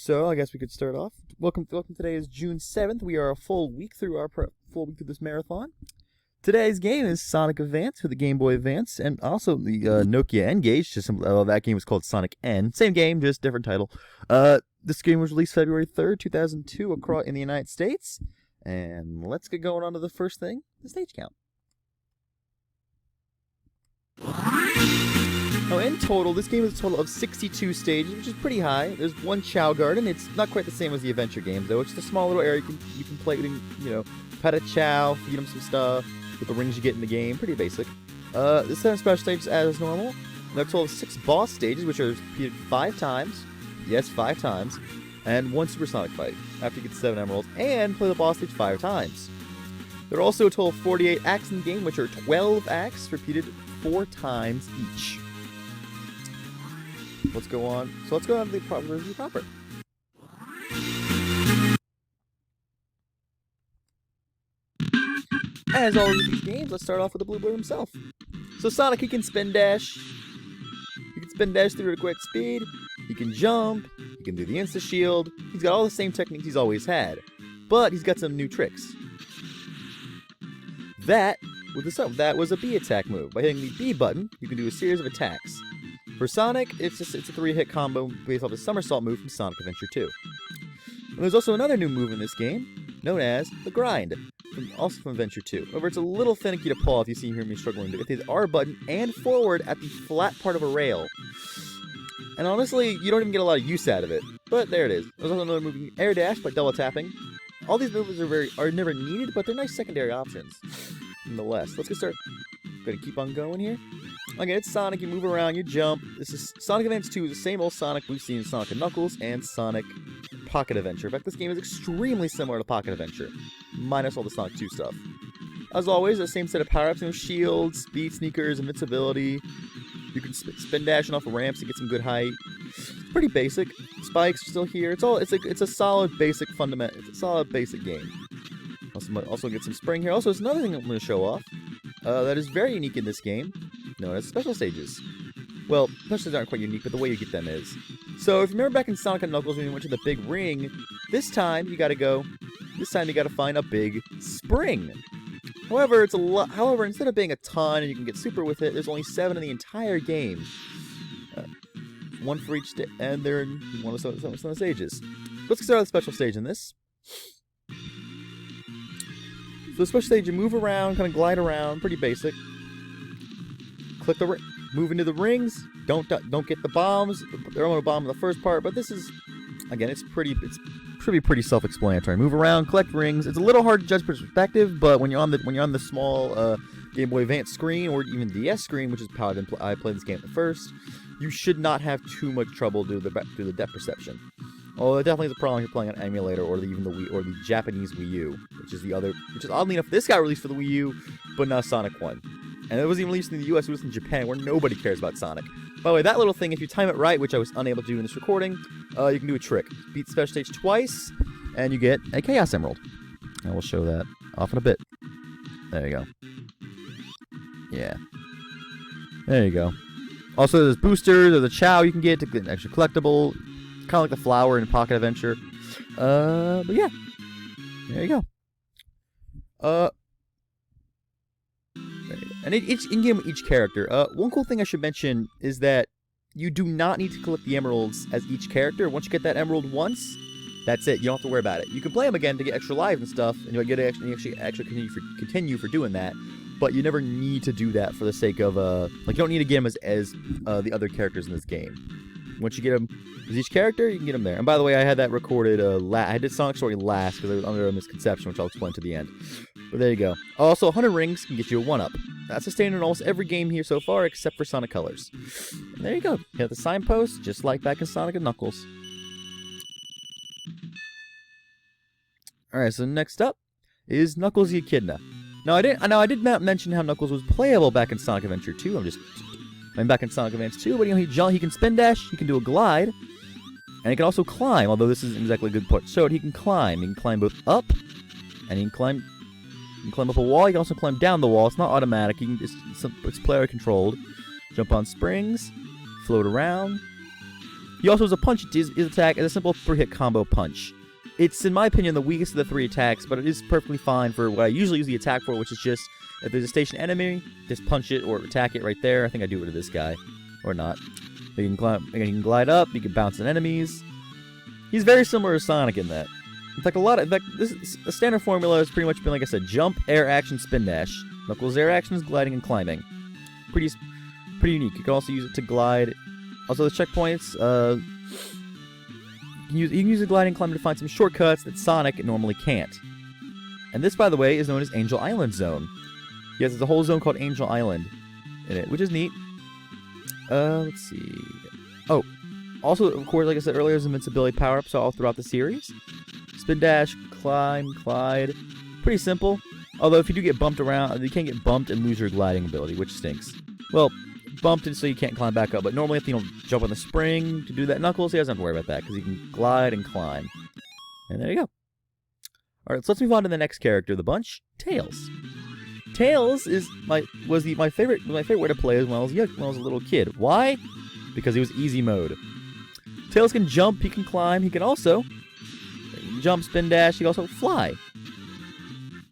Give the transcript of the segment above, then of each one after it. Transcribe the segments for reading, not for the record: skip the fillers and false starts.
So I guess we could start off. Welcome. Today is June 7th. We are a full week through this marathon. Today's game is Sonic Advance for the Game Boy Advance, and also the Nokia N-Gage. That game was called Sonic N. Same game, just different title. This game was released February 3rd, 2002, across in the United States. And let's get going on to the first thing: the stage count. Now, in total, this game is a total of 62 stages, which is pretty high. There's one Chow Garden. It's not quite the same as the adventure games, though. It's just a small little area you can play with, pet a Chow, feed him some stuff, with the rings you get in the game. Pretty basic. There's 7 special stages as normal. There are a total of 6 boss stages, which are repeated 5 times. Yes, 5 times. And 1 supersonic fight, after you get 7 emeralds, and play the boss stage 5 times. There are also a total of 48 acts in the game, which are 12 acts, repeated 4 times each. Let's go on to the review proper. As always with these games, let's start off with the Blue Blur himself. So Sonic, he can spin dash. He can spin dash through at a quick speed. He can jump. He can do the Insta Shield. He's got all the same techniques he's always had. But he's got some new tricks. That was a B attack move. By hitting the B button, you can do a series of attacks. For Sonic, it's a 3-hit combo based off the somersault move from Sonic Adventure 2. And there's also another new move in this game, known as the Grind, also from Adventure 2. However, it's a little finicky to pull if you hear me struggling to hit the R button and forward at the flat part of a rail. And honestly, you don't even get a lot of use out of it, but there it is. There's also another move, Air Dash, by double tapping. All these moves are never needed, but they're nice secondary options, nonetheless. Let's get started. Gonna keep on going here. Okay, it's Sonic, you move around, you jump. This is Sonic Advance 2, is the same old Sonic we've seen in Sonic & Knuckles and Sonic Pocket Adventure. In fact, this game is extremely similar to Pocket Adventure, minus all the Sonic 2 stuff. As always, the same set of power-ups, shields, speed sneakers, invincibility. You can spin dashing off of ramps to get some good height. It's pretty basic. Spikes are still here. It's a solid basic fundamental. It's a solid basic game. Also get some spring here. Also, it's another thing I'm going to show off that is very unique in this game, known as special stages. Well, special stages aren't quite unique, but the way you get them is. So if you remember back in Sonic & Knuckles when you went to the big ring, this time you gotta find a big spring. However, instead of being a ton and you can get super with it, there's only 7 in the entire game. 1 for each and they're in one of some of the stages. Let's start with the special stage in this. So the special stage, you move around, kind of glide around, pretty basic. Click the move into the rings. Don't get the bombs. They're only a bomb in the first part, but this is, again, it's pretty self-explanatory. Move around, collect rings. It's a little hard to judge perspective, but when you're on the small Game Boy Advance screen or even DS screen, which is how I played this game at first, you should not have too much trouble through the depth perception. Although it definitely is a problem if you're playing on emulator or even the Wii or the Japanese Wii U, which is oddly enough, this got released for the Wii U, but not Sonic 1. And it wasn't even released in the US, it was in Japan, where nobody cares about Sonic. By the way, that little thing, if you time it right, which I was unable to do in this recording, you can do a trick. Beat special stage twice, and you get a Chaos Emerald. And we'll show that off in a bit. There you go. Yeah. There you go. Also, there's boosters, there's a Chow you can get to get an extra collectible. Kind of like the flower in Pocket Adventure. But yeah. There you go. And each in-game with each character. One cool thing I should mention is that you do not need to collect the emeralds as each character. Once you get that emerald once, that's it. You don't have to worry about it. You can play them again to get extra lives and stuff, and you get actually continue for doing that. But you never need to do that for the sake of you don't need to get them as the other characters in this game. Once you get them as each character, you can get them there. And by the way, I had that recorded. I did Sonic Story last because I was under a misconception, which I'll explain to the end. But there you go. Also, 100 rings can get you a 1-up. That's a standard in almost every game here so far, except for Sonic Colors. And there you go. Hit the signpost, just like back in Sonic & Knuckles. Alright, so next up is Knuckles the Echidna. Now, I did not mention how Knuckles was playable back in Sonic Adventure 2. Back in Sonic Advance 2, but he can spin dash, he can do a glide, and he can also climb, although this isn't exactly a good part to show it. He can climb. He can climb both up, and he can climb up a wall. He can also climb down the wall. It's not automatic. It's player controlled. Jump on springs, float around, He also has a punch. His attack is a simple 3-hit combo punch. It's, in my opinion, the weakest of the 3 attacks, but it is perfectly fine for what I usually use the attack for, which is just, if there's a station enemy, just punch it or attack it right there. I think I do it to this guy. Or not. You can glide up, you can bounce on enemies. He's very similar to Sonic in that. In fact, a standard formula has pretty much been, like I said, jump, air action, spin dash. Knuckles' air action is gliding and climbing. Pretty unique. You can also use it to glide. Also, the checkpoints, you can use the gliding climb to find some shortcuts that Sonic normally can't. And this, by the way, is known as Angel Island Zone. Yes, there's a whole zone called Angel Island in it, which is neat. Let's see. Oh, also, of course, like I said earlier, there's invincibility power-ups all throughout the series. Spin dash, climb, glide. Pretty simple. Although, if you do get bumped around, you can get bumped and lose your gliding ability, which stinks. Well, bumped so you can't climb back up, but normally if you don't jump on the spring to do that Knuckles, he doesn't have to worry about that, because he can glide and climb. And there you go. Alright, so let's move on to the next character of the bunch, Tails. Tails is my favorite way to play when I was a little kid. Why? Because he was easy mode. Tails can jump, he can climb, he can also jump, spin dash, he can also fly.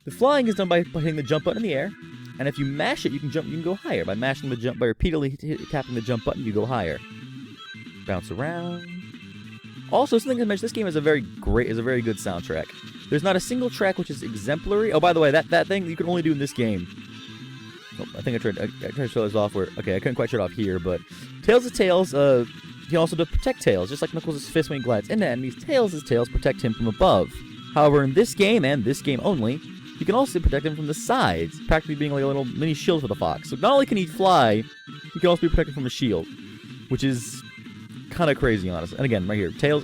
The flying is done by hitting the jump button in the air, and if you mash it, you can go higher. By mashing the jump, by repeatedly tapping the jump button, you go higher. Bounce around. Also, something to mention: this game is a very good soundtrack. There's not a single track which is exemplary. Oh, by the way, that thing you can only do in this game. Oh, I think I tried to show this off where. Okay, I couldn't quite show it off here, but Tails is Tails. He also does protect Tails, just like Knuckles' fist when he glides into enemies. Tails' tails protect him from above. However, in this game and this game only, you can also protect him from the sides, practically being like a little mini shield for the fox. So not only can he fly, he can also be protected from a shield, which is kind of crazy, honestly. And again, right here, Tails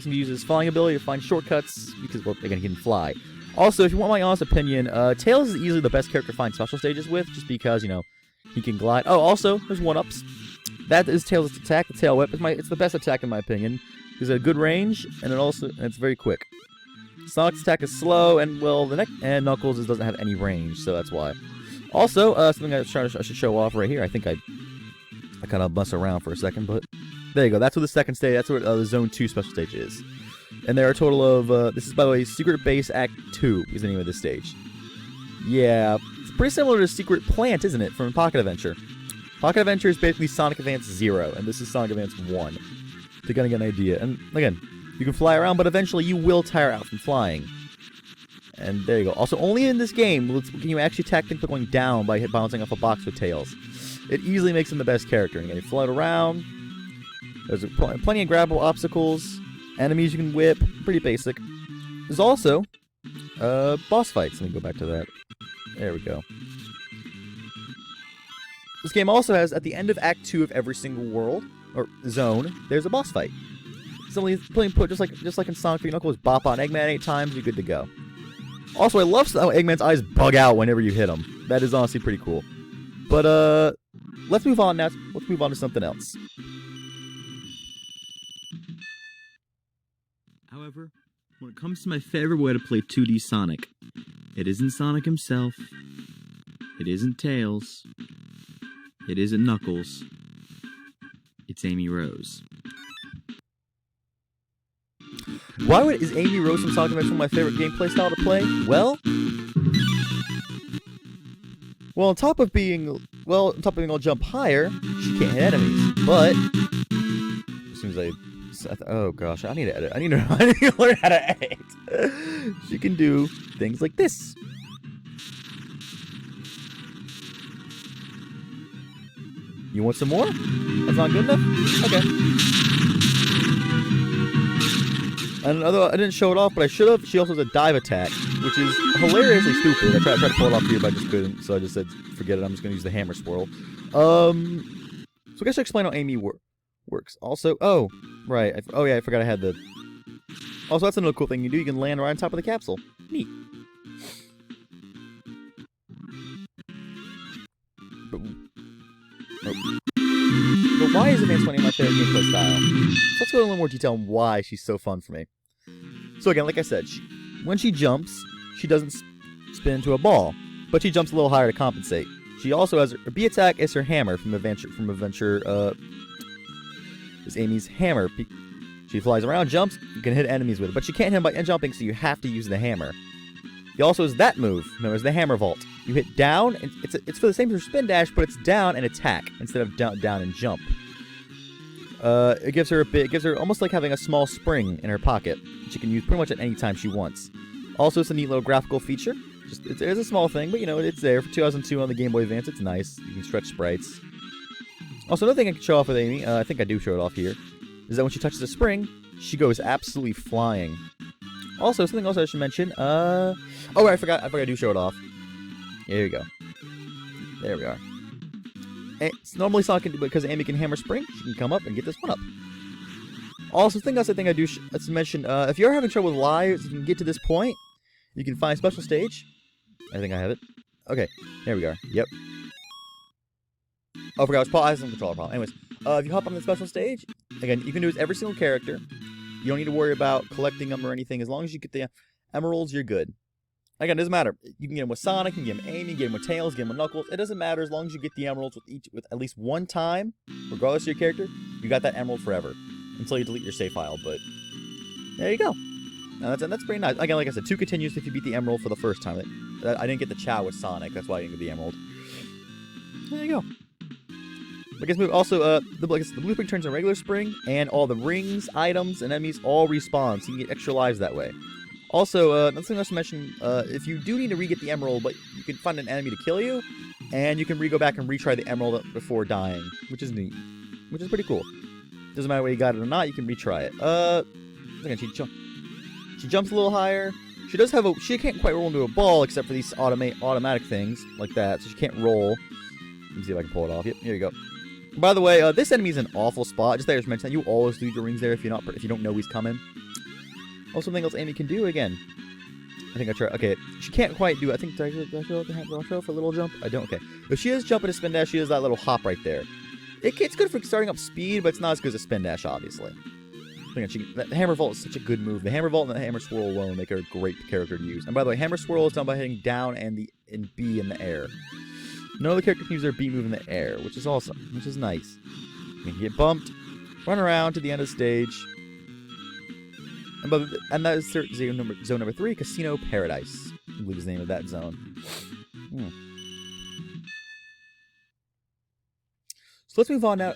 can use his flying ability to find shortcuts because, well, again, he can fly. Also, if you want my honest opinion, Tails is easily the best character to find special stages with, just because, you know, he can glide. Oh, also, there's 1-ups. That is Tails' attack, the tail whip. It's the best attack in my opinion. It's a good range, and it's very quick. Sonic's attack is slow, and well, and Knuckles doesn't have any range, so that's why. Also, something I should show off right here. I think I kind of bust around for a second, but there you go. That's what the second stage. That's what the Zone 2 special stage is. And there are a total of this is, by the way, Secret Base Act 2 is the name of this stage. Yeah, it's pretty similar to Secret Plant, isn't it, from Pocket Adventure? Pocket Adventure is basically Sonic Advance 0, and this is Sonic Advance 1. To kind of get an idea. And again, you can fly around, but eventually you will tire out from flying. And there you go. Also, only in this game can you actually attack things by going down by bouncing off a box with Tails. It easily makes him the best character. And again, you float around. There's plenty of grabbable obstacles. Enemies you can whip. Pretty basic. There's also boss fights. Let me go back to that. There we go. This game also has, at the end of Act 2 of every single world, or zone, there's a boss fight. Simply put, just like in Sonic 3 Knuckles, bop on Eggman 8 times, you're good to go. Also, I love how Eggman's eyes bug out whenever you hit him. That is honestly pretty cool. But, let's move on now. Let's move on to something else. However, when it comes to my favorite way to play 2D Sonic, it isn't Sonic himself. It isn't Tails. It isn't Knuckles. It's Amy Rose. Why is Amy Rose from Sonic Adventure my favorite gameplay style to play? Well, on top of being able to jump higher, she can't hit enemies. But as soon as oh gosh, I need to edit. I need to learn how to edit. She can do things like this. You want some more? That's not good enough? Okay. And although I didn't show it off, but I should have, she also has a dive attack, which is hilariously stupid. I tried to pull it off here, but I just couldn't, so I just said, forget it, I'm just going to use the hammer swirl. So I guess I should explain how Amy works. Also, oh, right, I forgot I had the... Also, that's another cool thing you do, you can land right on top of the capsule. Neat. But why is Advance 20 my favorite gameplay style? So let's go into a little more detail on why she's so fun for me. So again, like I said, when she jumps, she doesn't spin into a ball, but she jumps a little higher to compensate. She also has her B attack is her hammer from Adventure. Is is Amy's hammer. She flies around, jumps, you can hit enemies with it, but she can't hit them by jumping, so you have to use the hammer. He also has that move, known as the hammer vault. You hit down, and it's for the same as spin dash, but it's down and attack instead of down and jump. It gives her almost like having a small spring in her pocket, which she can use pretty much at any time she wants. Also, it's a neat little graphical feature. It's a small thing, but it's there. For 2002 on the Game Boy Advance, it's nice. You can stretch sprites. Also, another thing I can show off with Amy, I think I do show it off here, is that when she touches a spring, she goes absolutely flying. Also, something else I should mention, oh, I forgot I do show it off. Here you go. There we are. It's normally Sonic can do, because Amy can hammer spring, she can come up and get this one up. Also, something else I think I do let's mention, if you're having trouble with lives, you can get to this point, you can find a special stage. I think I have it. Okay, there we are. Yep. Oh, I forgot, I have some controller problem. Anyways, if you hop on the special stage, again, you can do it with every single character. You don't need to worry about collecting them or anything. As long as you get the emeralds, you're good. Again, it doesn't matter. You can get them with Sonic, you can get them with Amy, get them with Tails, get them with Knuckles. It doesn't matter as long as you get the emeralds with at least one time, regardless of your character. You got that emerald forever until you delete your save file. But there you go. Now that's pretty nice. Again, like I said, 2 continues if you beat the emerald for the first time. I didn't get the Chow with Sonic. That's why I didn't get the emerald. There you go. I guess also, the blue spring turns a regular spring, and all the rings, items, and enemies all respawn, so you can get extra lives that way. Also, another thing I should mention, if you do need to re-get the emerald, but you can find an enemy to kill you, and you can go back and retry the emerald before dying, which is neat. Which is pretty cool. Doesn't matter whether you got it or not, you can retry it. She jumps a little higher. She can't quite roll into a ball, except for these automatic things, like that, so she can't roll. Let me see if I can pull it off. Yep, here you go. By the way, this enemy's an awful spot. Just like I mentioned, you always lose your rings there if you don't know he's coming. Also, something else Amy can do again. I think I tried. Okay, she can't quite do it. I think did I show for a little jump? I don't. Okay, if she is jumping a spin dash, she has that little hop right there. It's good for starting up speed, but it's not as good as a spin dash, obviously. The hammer vault is such a good move. The hammer vault and the hammer swirl alone make her a great character to use. And by the way, hammer swirl is done by hitting down and B in the air. No other character can use their B move in the air, which is awesome, which is nice. You can get bumped, run around to the end of the stage, and that is zone number 3, Casino Paradise. I believe is the name of that zone. So let's move on now.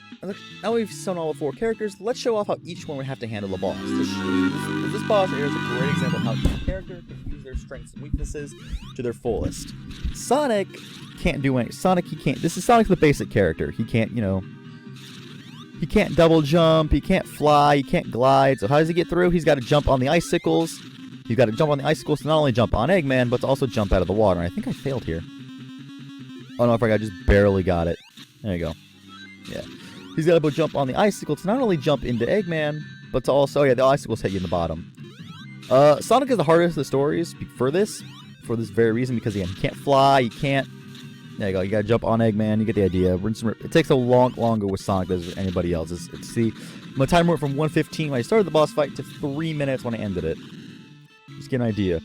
Now we've shown all the 4 characters, let's show off how each one would have to handle the boss. This boss here is a great example of how each character can use their strengths and weaknesses to their fullest. Sonic can't do anything. Sonic's the basic character. He can't, he can't double jump, he can't fly, he can't glide. So how does he get through? He's got to jump on the icicles. He's got to jump on the icicles to not only jump on Eggman, but to also jump out of the water. And I think I failed here. Oh no, I forgot. I just barely got it. There you go. Yeah. He's got to jump on the icicle to not only jump into Eggman, but to also, the icicles hit you in the bottom. Sonic is the hardest of the stories for this very reason, because again, he can't fly, he can't. There you go. You gotta jump on Eggman. You get the idea. It takes a lot longer with Sonic than with anybody else. My timer went from 1:15 when I started the boss fight to 3 minutes when I ended it. Just get an idea.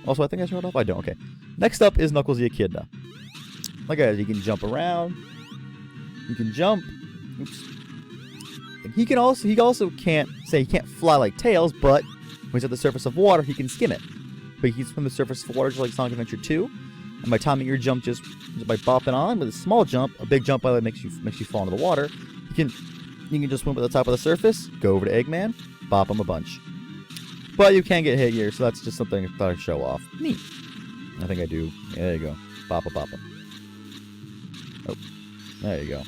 Also, I think I showed off. I don't. Okay. Next up is Knuckles the Echidna. Like I said, he can jump around. He can jump. Oops. He also can't fly like Tails, but when he's at the surface of water, he can skim it. But he can swim the surface of water just like Sonic Adventure 2. And by timing your jump just by bopping on with a small jump, a big jump by the way makes you fall into the water. You can just swim to the top of the surface, go over to Eggman, bop him a bunch. But you can get hit here, so that's just something I thought I'd show off. Neat. I think I do. Yeah, there you go. Bop him. Oh, there you go.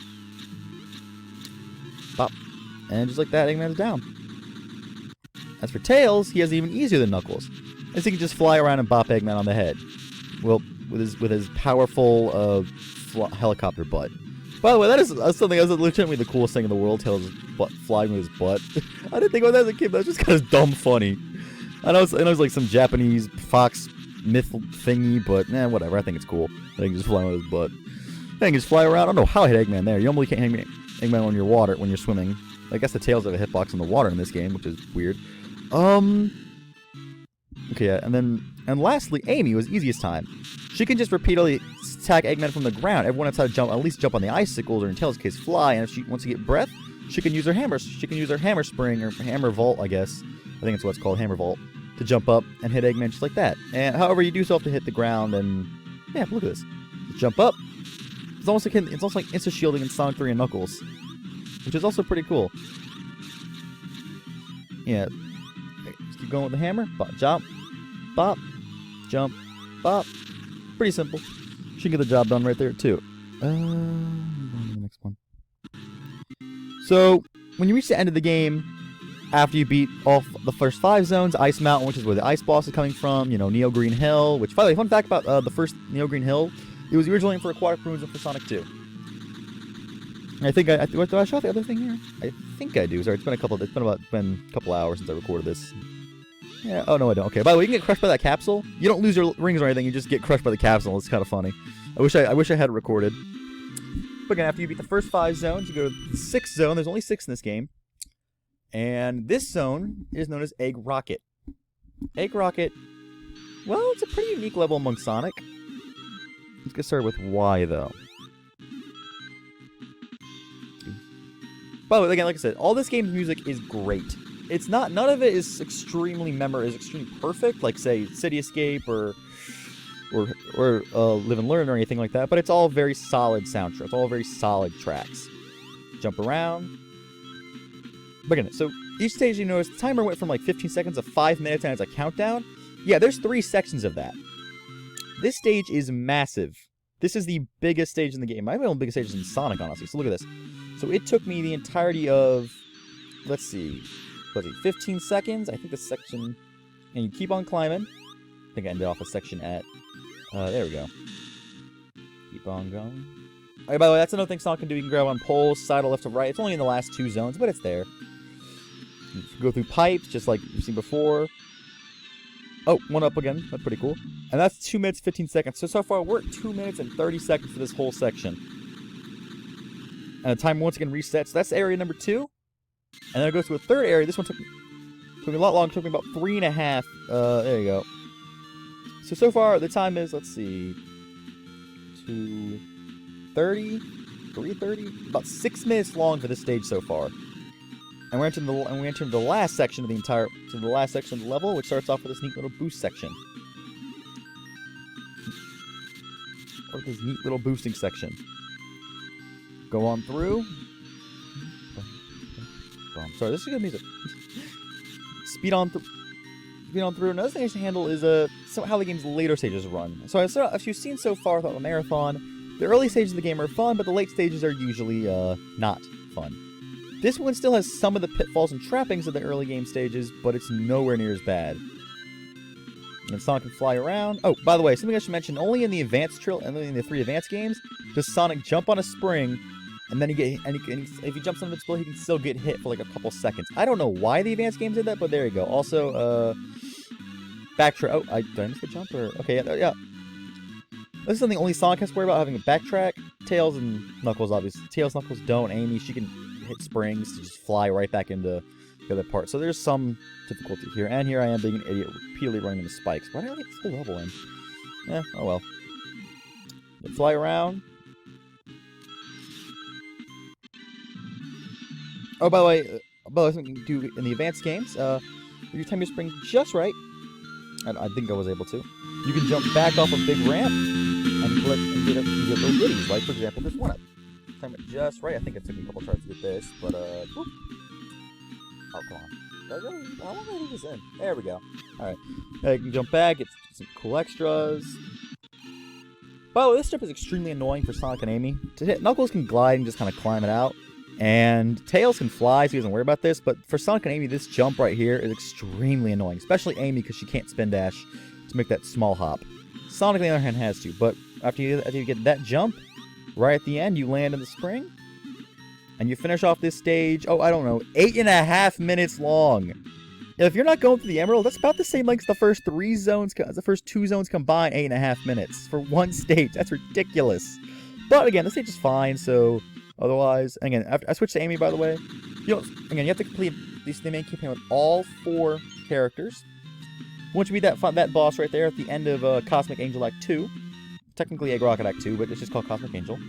Bop. And just like that, Eggman's down. As for Tails, he has it even easier than Knuckles, as he can just fly around and bop Eggman on the head. Well, with his powerful helicopter butt. By the way, that's something that was legitimately the coolest thing in the world. Tails' butt flying with his butt. I didn't think about that as a kid, but that's just kind of dumb funny. I know it's like some Japanese fox myth thingy, but whatever. I think it's cool. I think just flying with his butt. I think just fly around. I don't know how I hit Eggman there. You normally can't hit Eggman when you're swimming. I guess the Tails have a hitbox in the water in this game, which is weird. Okay, yeah, and lastly, Amy was easiest time. She can just repeatedly attack Eggman from the ground. Everyone knows how to at least jump on the icicles, or in Tails' case, fly. And once you get breath, she can use her hammer. She can use her hammer spring or hammer vault, I guess. I think it's what's called hammer vault, to jump up and hit Eggman just like that. And however, you do still have to hit the ground and yeah, look at this. Just jump up. It's almost like insta shielding in Sonic 3 and Knuckles, which is also pretty cool. Yeah, just keep going with the hammer. Bop, jump, bop, jump, bop. Pretty simple. She can get the job done right there too. The next one. So when you reach the end of the game, after you beat all the first 5 zones, Ice Mountain, which is where the ice boss is coming from, you know, Neo Green Hill, which, by the way, fun fact about the first Neo Green Hill, it was originally for Aquatic Ruins and for Sonic 2. And I think do I show off the other thing here? I think I do. Sorry, it's been a couple hours since I recorded this. Yeah. Oh no, I don't. Okay. By the way, you can get crushed by that capsule. You don't lose your rings or anything. You just get crushed by the capsule. It's kind of funny. I wish I had it recorded. But again, after you beat the first 5 zones, you go to the 6th zone. There's only 6 in this game. And this zone is known as Egg Rocket. Egg Rocket, well, it's a pretty unique level among Sonic. Let's get started with why, though. By the way, again, like I said, all this game's music is great. It's not, none of it is extremely perfect, like, say, City Escape or Live and Learn or anything like that, but it's all very solid soundtracks. It's all very solid tracks. Jump around. But again, so each stage, you notice the timer went from like 15 seconds to 5 minutes and it's a countdown. Yeah, there's 3 sections of that. This stage is massive. This is the biggest stage in the game. Might be one of the biggest stages in Sonic, honestly. So look at this. So it took me the entirety of, let's see, 15 seconds. I think this section, and you keep on climbing. I think I ended off a section at, there we go. Keep on going. Alright, by the way, that's another thing Sonic can do. You can grab on poles, side or left or right. It's only in the last 2 zones, but it's there. You can go through pipes, just like you've seen before. Oh, one up again. That's pretty cool. And that's 2 minutes, 15 seconds. So far, we're at 2 minutes and 30 seconds for this whole section. And the timer once again resets. So that's area number 2. And then it goes to a third area. This one took me a lot longer. It took me about 3.5. There you go. So far, the time is, let's see, 2:30, 3:30, about 6 minutes long for this stage so far. And we're entering the last section of the level, which starts off with this neat little boost section. Or this neat little boosting section. Go on through. Oh, I'm sorry, this is good music. Speed on through. Another thing I should handle is how the game's later stages run. So as you've seen so far throughout the marathon, the early stages of the game are fun, but the late stages are usually not fun. This one still has some of the pitfalls and trappings of the early game stages, but it's nowhere near as bad. And Sonic can fly around. Oh, by the way, something I should mention: only in the only in the 3 advanced games does Sonic jump on a spring, and then if he jumps on invincible, he can still get hit for like a couple seconds. I don't know why the advanced games did that, but there you go. Also, backtrack. Oh, did I miss the jump? Or okay, yeah. This is something only Sonic has to worry about, having a backtrack. Tails and Knuckles, obviously. Tails, Knuckles don't. Amy, she can hit springs to just fly right back into the other part. So there's some difficulty here. And here I am being an idiot, repeatedly running into spikes. Why did I get this whole level in? Eh, oh well. You fly around. Oh, by the way, something you can do in the advanced games, if you time your spring just right, and I think I was able to, you can jump back off a big ramp and get little goodies, like, for example, this one up. Time it just right. I think it took me a couple tries to get this, but, whoop. Oh, come on. I want to leave this in. There we go. Alright. Now you can jump back, get some cool extras. By the way, this jump is extremely annoying for Sonic and Amy. To hit, Knuckles can glide and just kind of climb it out. And Tails can fly, so he doesn't worry about this. But for Sonic and Amy, this jump right here is extremely annoying. Especially Amy, because she can't spin dash to make that small hop. Sonic, on the other hand, has to. But after you get that jump, right at the end, you land in the spring. And you finish off this stage, oh, I don't know, 8.5 minutes long. If you're not going through the Emerald, that's about the same length as the first 2 zones combined, 8.5 minutes for one stage. That's ridiculous. But again, the stage is fine, so otherwise, again, after I switched to Amy, by the way. You have to complete the main campaign with all 4 characters. Once you beat that boss right there at the end of Cosmic Angel Act 2, technically Egg Rocket Act 2, but it's just called Cosmic Angel.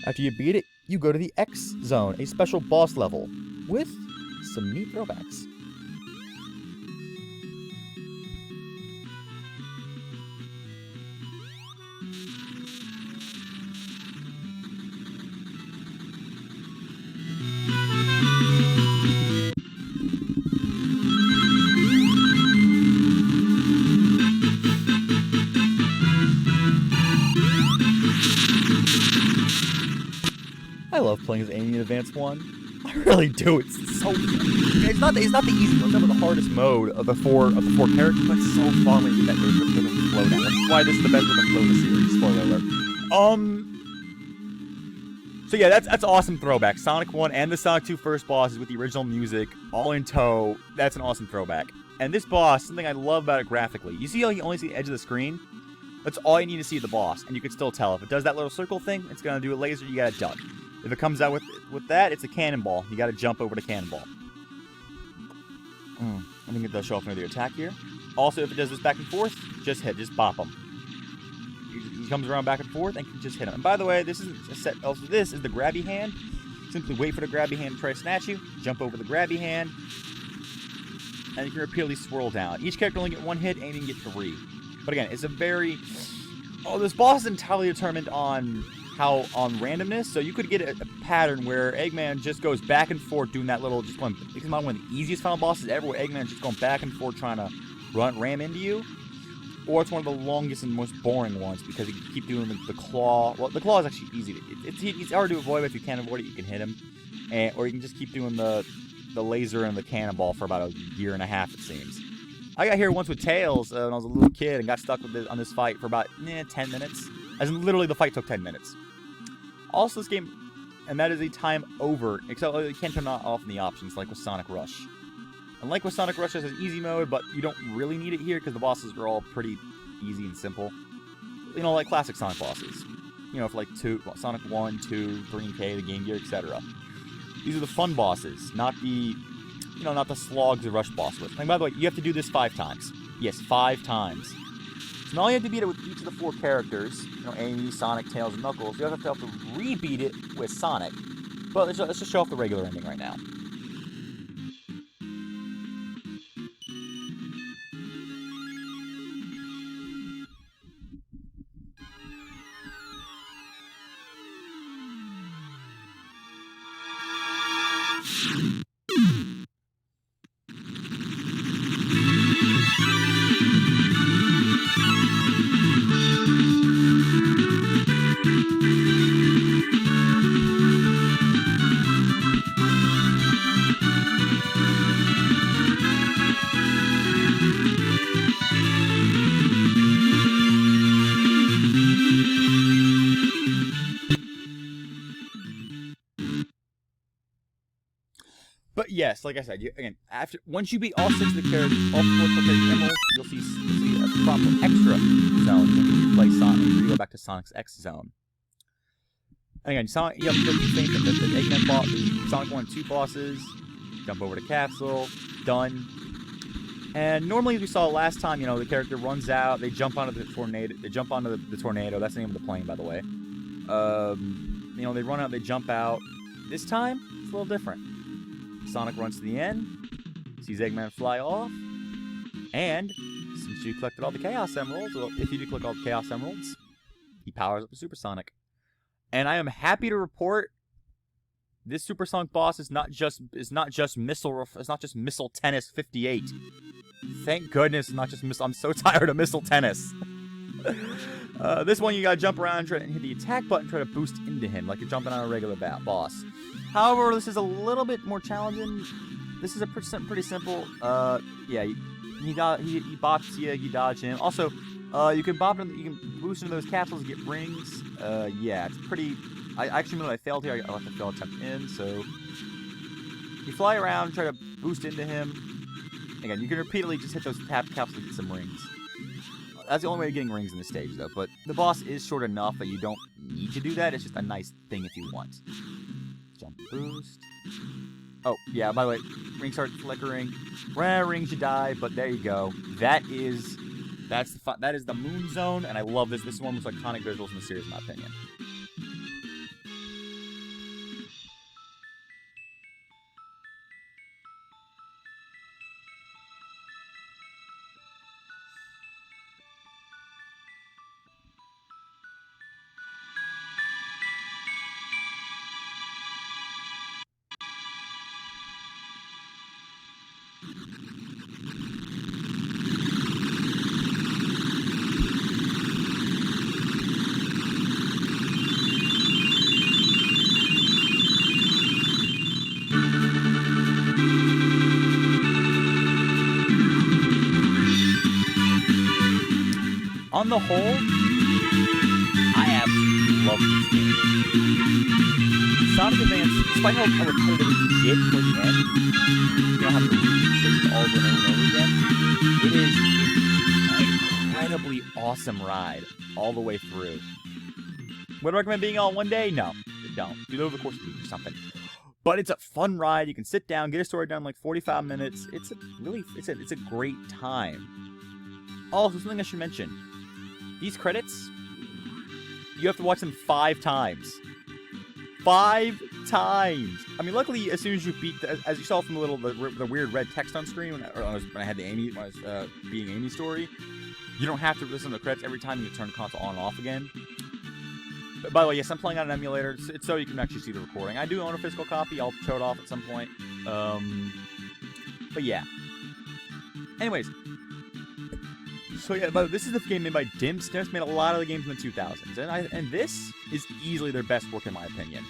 After you beat it, you go to the X Zone, a special boss level with some neat throwbacks. I love playing as Amy in Advance 1. I really do. It's so it's not the easy mode, it's never the hardest mode of the four characters, but it's so fun when you get that rhythm flow down. That's why this is the best rhythm flow in the series. Spoiler alert. So yeah, that's awesome throwback. Sonic 1 and the Sonic 2 first bosses with the original music all in tow. That's an awesome throwback. And this boss, something I love about it graphically. You see how you only see the edge of the screen? That's all you need to see of the boss, and you can still tell. If it does that little circle thing, it's gonna do a laser, you gotta duck. If it comes out with that, it's a cannonball. You gotta jump over the cannonball. I think it does show off another attack here. Also, if it does this back and forth, just bop him. He comes around back and forth and can just hit him. And by the way, this isn't a set. Also, this is the grabby hand. Simply wait for the grabby hand to try to snatch you. Jump over the grabby hand, and you can repeatedly swirl down. Each character only get one hit, and you can get 3. But again, it's a very... this boss is entirely determined on randomness, so you could get a pattern where Eggman just goes back and forth doing that little, just going, because one of the easiest final bosses ever, where Eggman's just going back and forth trying to ram into you, or it's one of the longest and most boring ones, because you can keep doing the claw. Well, the claw is actually easy. It's hard to avoid, but if you can't avoid it, you can hit him, or you can just keep doing the laser and the cannonball for about a year and a half, it seems. I got here once with Tails when I was a little kid and got stuck on this fight for about 10 minutes. As in, literally, the fight took 10 minutes. Also, this game, and that is a time over, except you can't turn off in the options, like with Sonic Rush. And like with Sonic Rush, it has an easy mode, but you don't really need it here because the bosses are all pretty easy and simple. You know, like classic Sonic bosses. You know, for like Sonic 1, 2, 3, and K, the Game Gear, etc. These are the fun bosses, not the slogs of Rush boss with. And by the way, you have to do this 5 times. Yes, 5 times. So not only have to beat it with each of the 4 characters, Amy, Sonic, Tails, and Knuckles, you have to re-beat it with Sonic. But let's just show off the regular ending right now. But yes, like I said, once you beat all 6 of the characters, all 4 characters emeralds, you'll see a proper extra zone when you play Sonic. You go back to Sonic's X zone. And again, Sonic, you have to do the same thing. The Eggman boss, the Sonic 1 and 2 bosses, jump over to Capsule, done. And normally, as we saw last time, the character runs out, they jump onto the tornado. The tornado. That's the name of the plane, by the way. They run out, they jump out. This time, it's a little different. Sonic runs to the end, sees Eggman fly off, and since you collected all the Chaos Emeralds, well, if you do collect all the Chaos Emeralds, he powers up the Super Sonic. And I am happy to report this Super Sonic boss is not just Missile Tennis 58. Thank goodness it's not just Missile. I'm so tired of Missile Tennis. This one you gotta jump around and hit the attack button, try to boost into him like you're jumping on a regular boss. However, this is a little bit more challenging. This is a pretty simple. He bops you, you dodge him. Also, you can boost into those capsules and get rings. It's pretty. I actually know I failed here. I left the failed attempt in. So you fly around, try to boost into him. Again, you can repeatedly just hit those capsules to get some rings. That's the only way of getting rings in this stage, though. But the boss is short enough that you don't need to do that. It's just a nice thing if you want. Jump boost. Oh, yeah, by the way, rings start flickering. Run out of rings, you die, but there you go. That is the Moon Zone, and I love this. This is one of the most iconic visuals in the series, in my opinion. On the whole, I absolutely love this game. Sonic Advance, despite how repetitive it can get toward the end, you know, having to repeat things over and over and over again, it is an incredibly awesome ride all the way through. Would I recommend being all one day? No, don't. Do it over the course of a week or something. But it's a fun ride. You can sit down, get a story done in like 45 minutes. It's a great time. Also, something I should mention. These credits, you have to watch them 5 times. 5 times! I mean, luckily, as soon as you beat, as you saw from the weird red text on screen when I had the Amy, when I was being Amy's story, you don't have to listen to the credits every time you turn the console on and off again. But by the way, yes, I'm playing on an emulator. It's so you can actually see the recording. I do own a physical copy. I'll show it off at some point. But yeah. Anyways. So yeah, but this is the game made by Dimps. Dimps made a lot of the games in the 2000s. And this is easily their best work in my opinion.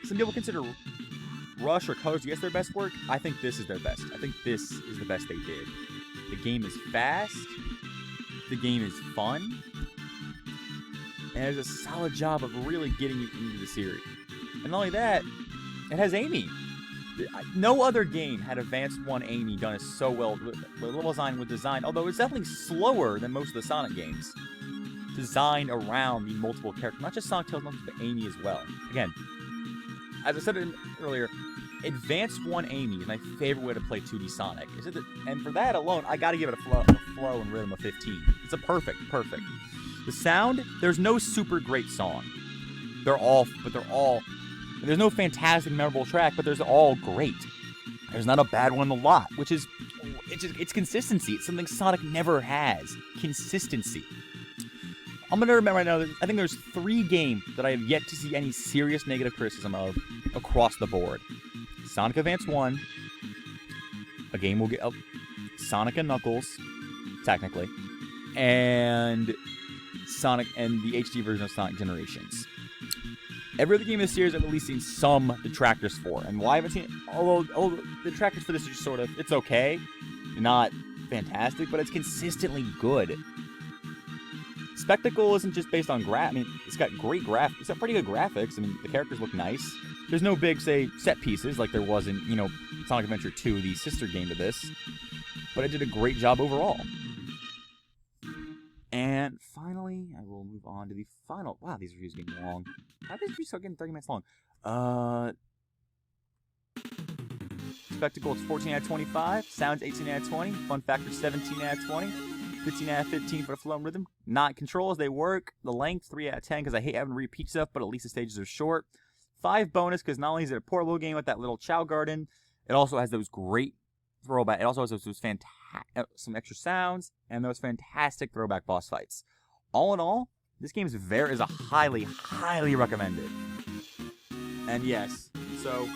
Some people consider Rush or Colors to guess their best work. I think this is their best. I think this is the best they did. The game is fast. The game is fun. And it does a solid job of really getting you into the series. And not only that, it has Amy. No other game had Advanced 1 Amy done so well with level design with design, although it's definitely slower than most of the Sonic games. Designed around the multiple characters, not just Sonic, Tails, but Amy as well. Again, as I said earlier, Advanced 1 Amy is my favorite way to play 2D Sonic. And for that alone, I gotta give it a flow and rhythm of 15. It's a perfect. The sound, there's no super great song. There's no fantastic, memorable track, but there's all great. There's not a bad one in the lot, which is, it's consistency. It's something Sonic never has. Consistency. I'm going to remember right now, I think there's 3 games that I have yet to see any serious negative criticism of across the board. Sonic Advance 1, a game we'll get, Sonic and Knuckles, technically, and Sonic and the HD version of Sonic Generations. Every other game in the series I've at least seen some detractors for. And why I haven't seen it, although the detractors for this are just sort of, it's okay. Not fantastic, but it's consistently good. Spectacle isn't just based on I mean, it's got great graphics. It's got pretty good graphics. I mean, the characters look nice. There's no big, say, set pieces like there was in, Sonic Adventure 2, the sister game to this. But it did a great job overall. And finally, I will move on to the final. Wow, these reviews are getting long. How did these reviews start getting 30 minutes long? Spectacle, it's 14 out of 25. Sounds 18 out of 20. Fun factor, 17 out of 20. 15 out of 15 for the flow and rhythm. Not controls, they work. The length, 3 out of 10, because I hate having to repeat stuff, but at least the stages are short. 5 bonus, because not only is it a portable game with that little Chow Garden, it also has those great throwback. It also has those some extra sounds and those fantastic throwback boss fights. All in all, this game is a highly, highly recommended. And yes, so